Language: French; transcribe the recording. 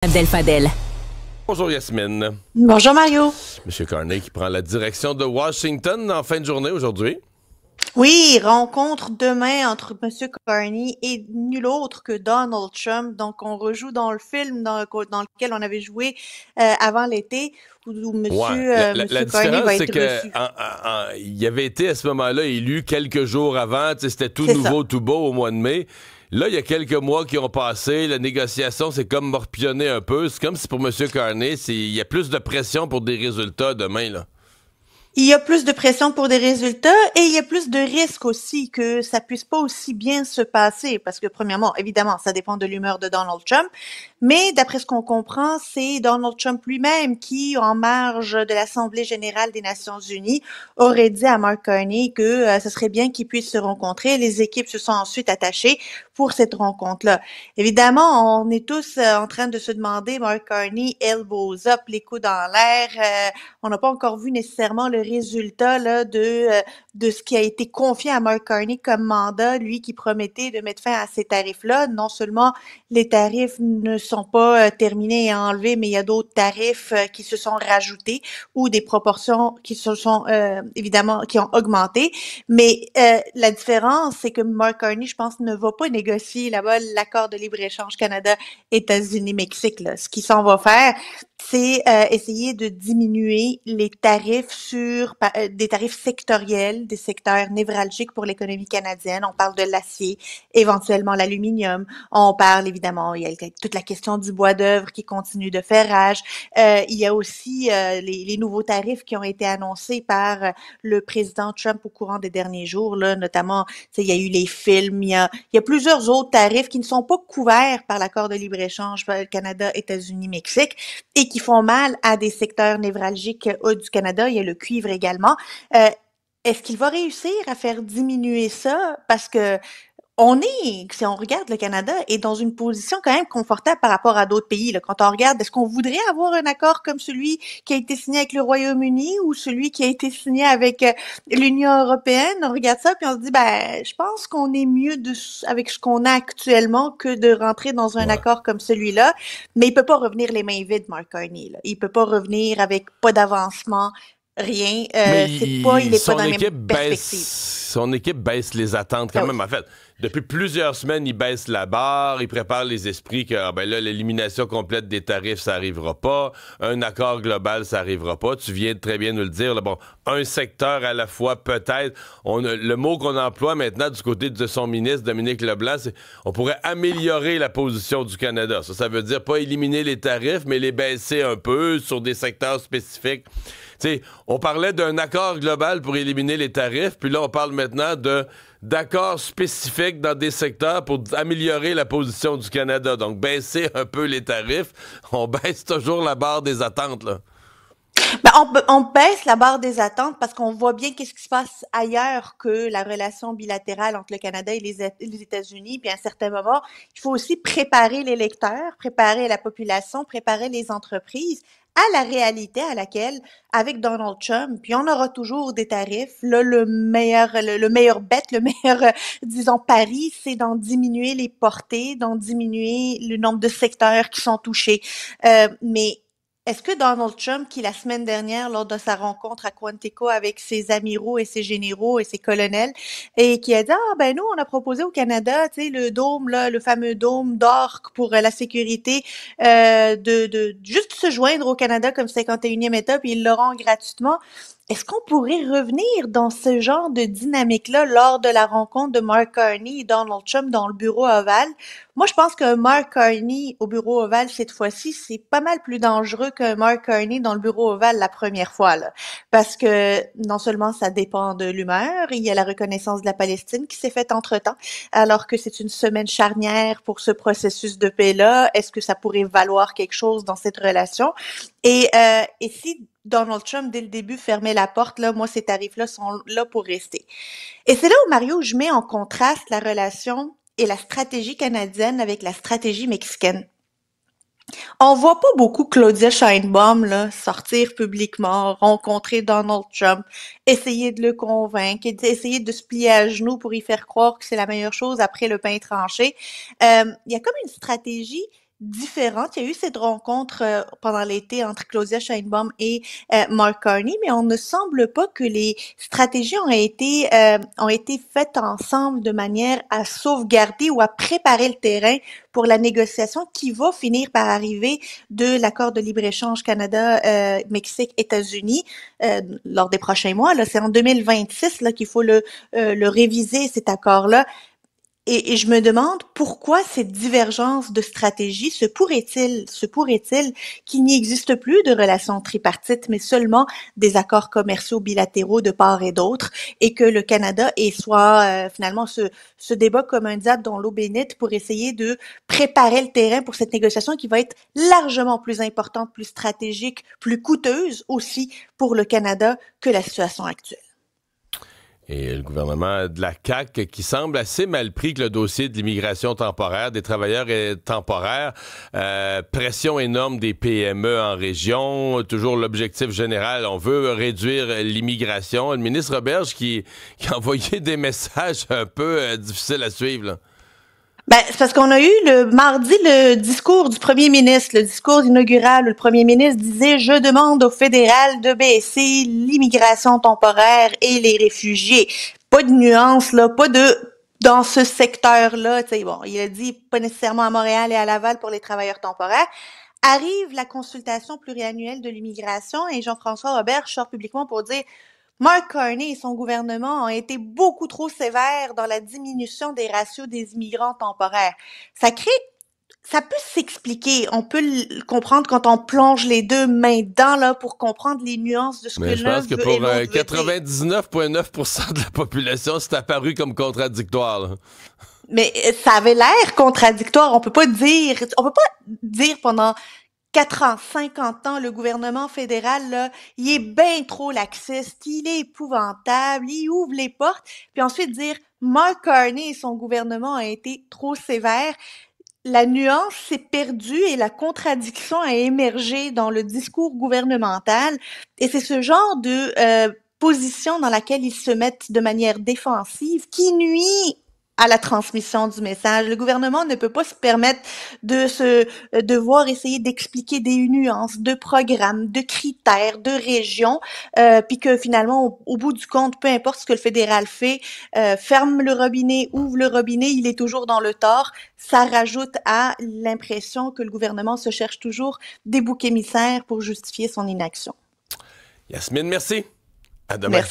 Abdel Fadel. Bonjour Yasmine. Bonjour Mario. Monsieur Carney qui prend la direction de Washington en fin de journée aujourd'hui. Oui, rencontre demain entre M. Carney et nul autre que Donald Trump. Donc, on rejoue dans le film dans lequel on avait joué avant l'été, où Ouais. La Monsieur Carney différence, va c'est être que reçu. il avait été à ce moment-là élu quelques jours avant. C'était tout C'est ça. nouveau, tout beau au mois de mai. Là, il y a quelques mois qui ont passé. La négociation, c'est comme morpionné un peu. C'est comme si pour M. Carney, il y a plus de pression pour des résultats demain, là. Il y a plus de pression pour des résultats et il y a plus de risques aussi que ça puisse pas aussi bien se passer parce que premièrement, évidemment, ça dépend de l'humeur de Donald Trump, mais d'après ce qu'on comprend, c'est Donald Trump lui-même qui, en marge de l'Assemblée générale des Nations unies, aurait dit à Mark Carney que ce serait bien qu'ils puissent se rencontrer. Les équipes se sont ensuite attachées pour cette rencontre-là. Évidemment, on est tous en train de se demander, Mark Carney, elbows up, les coudes dans l'air, on n'a pas encore vu nécessairement le résultat là, de ce qui a été confié à Mark Carney comme mandat, lui qui promettait de mettre fin à ces tarifs-là. Non seulement les tarifs ne sont pas terminés et enlevés, mais il y a d'autres tarifs qui se sont rajoutés ou des proportions qui se sont évidemment qui ont augmenté. Mais la différence, c'est que Mark Carney, je pense, ne va pas négocier là-bas l'accord de libre-échange Canada-États-Unis-Mexique. Ce qu'il s'en va faire, c'est essayer de diminuer les tarifs des tarifs sectoriels, des secteurs névralgiques pour l'économie canadienne. On parle de l'acier, éventuellement l'aluminium. On parle évidemment, il y a toute la question du bois d'œuvre qui continue de faire rage. Il y a aussi les nouveaux tarifs qui ont été annoncés par le président Trump au courant des derniers jours, là, notamment, il y a eu les films, il y a plusieurs autres tarifs qui ne sont pas couverts par l'accord de libre-échange Canada, États-Unis, Mexique et qui font mal à des secteurs névralgiques du Canada. Il y a le cuivre également. Euh, Est-ce qu'il va réussir à faire diminuer ça? Parce que si on regarde le Canada, est dans une position quand même confortable par rapport à d'autres pays. Là. Quand on regarde, est-ce qu'on voudrait avoir un accord comme celui qui a été signé avec le Royaume-Uni ou celui qui a été signé avec l'Union européenne? On regarde ça puis on se dit, ben, je pense qu'on est mieux avec ce qu'on a actuellement que de rentrer dans un Ouais. accord comme celui-là. Mais il peut pas revenir les mains vides, Mark Carney. Là. Il peut pas revenir avec pas d'avancement, rien. Mais Il est pas dans la même perspective. son équipe baisse les attentes quand Ah même. oui. En fait, depuis plusieurs semaines, il baisse la barre, il prépare les esprits que là, l'élimination complète des tarifs, ça arrivera pas. Un accord global, ça arrivera pas. Tu viens de très bien nous le dire. Là, bon, un secteur à la fois, peut-être. Le mot qu'on emploie maintenant du côté de son ministre, Dominique Leblanc, c'est on pourrait améliorer la position du Canada. Ça veut dire pas éliminer les tarifs, mais les baisser un peu sur des secteurs spécifiques. T'sais, on parlait d'un accord global pour éliminer les tarifs, puis là, on parle maintenant d'accords spécifiques dans des secteurs pour améliorer la position du Canada. Donc, baisser un peu les tarifs, on baisse toujours la barre des attentes, là. Ben, on baisse la barre des attentes parce qu'on voit bien qu'est-ce qui se passe ailleurs que la relation bilatérale entre le Canada et les États-Unis. Puis à un certain moment, il faut aussi préparer les lecteurs, préparer la population, préparer les entreprises à la réalité à laquelle, avec Donald Trump, puis on aura toujours des tarifs. Là, le meilleur bet, le meilleur, disons, pari, c'est d'en diminuer les portées, d'en diminuer le nombre de secteurs qui sont touchés. Mais est-ce que Donald Trump, qui la semaine dernière, lors de sa rencontre à Quantico avec ses amiraux et ses généraux et ses colonels, et qui a dit, ah ben nous, on a proposé au Canada, tu sais, le dôme, là, le fameux dôme d'or pour la sécurité, de juste se joindre au Canada comme 51e État, puis ils l'auront gratuitement. Est-ce qu'on pourrait revenir dans ce genre de dynamique-là lors de la rencontre de Mark Carney et Donald Trump dans le bureau ovale? Moi, je pense que Mark Carney au bureau ovale cette fois-ci, c'est pas mal plus dangereux que Mark Carney dans le bureau ovale la première fois, là. Parce que non seulement ça dépend de l'humeur, il y a la reconnaissance de la Palestine qui s'est faite entre-temps, alors que c'est une semaine charnière pour ce processus de paix-là. Est-ce que ça pourrait valoir quelque chose dans cette relation? Et si Donald Trump, dès le début, fermait la porte, là, moi, ces tarifs-là sont là pour rester. Et c'est là où, Mario, je mets en contraste la relation et la stratégie canadienne avec la stratégie mexicaine. On voit pas beaucoup Claudia Sheinbaum là, sortir publiquement, rencontrer Donald Trump, essayer de le convaincre, essayer de se plier à genoux pour y faire croire que c'est la meilleure chose après le pain tranché. Il y a comme une stratégie différentes. Il y a eu cette rencontre pendant l'été entre Claudia Sheinbaum et Mark Carney, mais on ne semble pas que les stratégies ont été faites ensemble de manière à sauvegarder ou à préparer le terrain pour la négociation qui va finir par arriver de l'accord de libre-échange Canada-Mexique-États-Unis lors des prochains mois. Là, c'est en 2026 là, qu'il faut le réviser, cet accord-là. Et je me demande pourquoi cette divergence de stratégie se pourrait-il qu'il n'y existe plus de relations tripartites, mais seulement des accords commerciaux bilatéraux de part et d'autre, et que le Canada finalement se débat comme un diable dans l'eau bénite pour essayer de préparer le terrain pour cette négociation qui va être largement plus importante, plus stratégique, plus coûteuse aussi pour le Canada que la situation actuelle. Et le gouvernement de la CAQ qui semble assez mal pris que le dossier de l'immigration temporaire, des travailleurs temporaires, pression énorme des PME en région, toujours l'objectif général, on veut réduire l'immigration. Le ministre Roberge qui a envoyé des messages un peu difficiles à suivre, là. Ben, c'est parce qu'on a eu le mardi le discours du premier ministre, le discours inaugural où le premier ministre disait « Je demande au fédéral de baisser l'immigration temporaire et les réfugiés. » Pas de nuance, là, pas de dans ce secteur-là. Tu sais, bon, il a dit pas nécessairement à Montréal et à Laval pour les travailleurs temporaires. Arrive la consultation pluriannuelle de l'immigration et Jean-François Robert sort publiquement pour dire Mark Carney et son gouvernement ont été beaucoup trop sévères dans la diminution des ratios des immigrants temporaires. Ça peut s'expliquer, on peut le comprendre quand on plonge les deux mains dedans là pour comprendre les nuances de ce Mais que je l'un pense que veut pour et l'autre veut dire. 99,9% de la population, c'est apparu comme contradictoire, là. Mais ça avait l'air contradictoire. On peut pas dire pendant 4 ans, 50 ans, le gouvernement fédéral, là, il est bien trop laxiste, il est épouvantable, il ouvre les portes, puis ensuite dire Mark Carney et son gouvernement ont été trop sévères. La nuance s'est perdue et la contradiction a émergé dans le discours gouvernemental. Et c'est ce genre de position dans laquelle ils se mettent de manière défensive qui nuit à la transmission du message. Le gouvernement ne peut pas se permettre de devoir essayer d'expliquer des nuances, de programmes, de critères, de régions, puis que finalement, au bout du compte, peu importe ce que le fédéral fait, ferme le robinet, ouvre le robinet, il est toujours dans le tort. Ça rajoute à l'impression que le gouvernement se cherche toujours des boucs émissaires pour justifier son inaction. Yasmine, merci. À demain. Merci.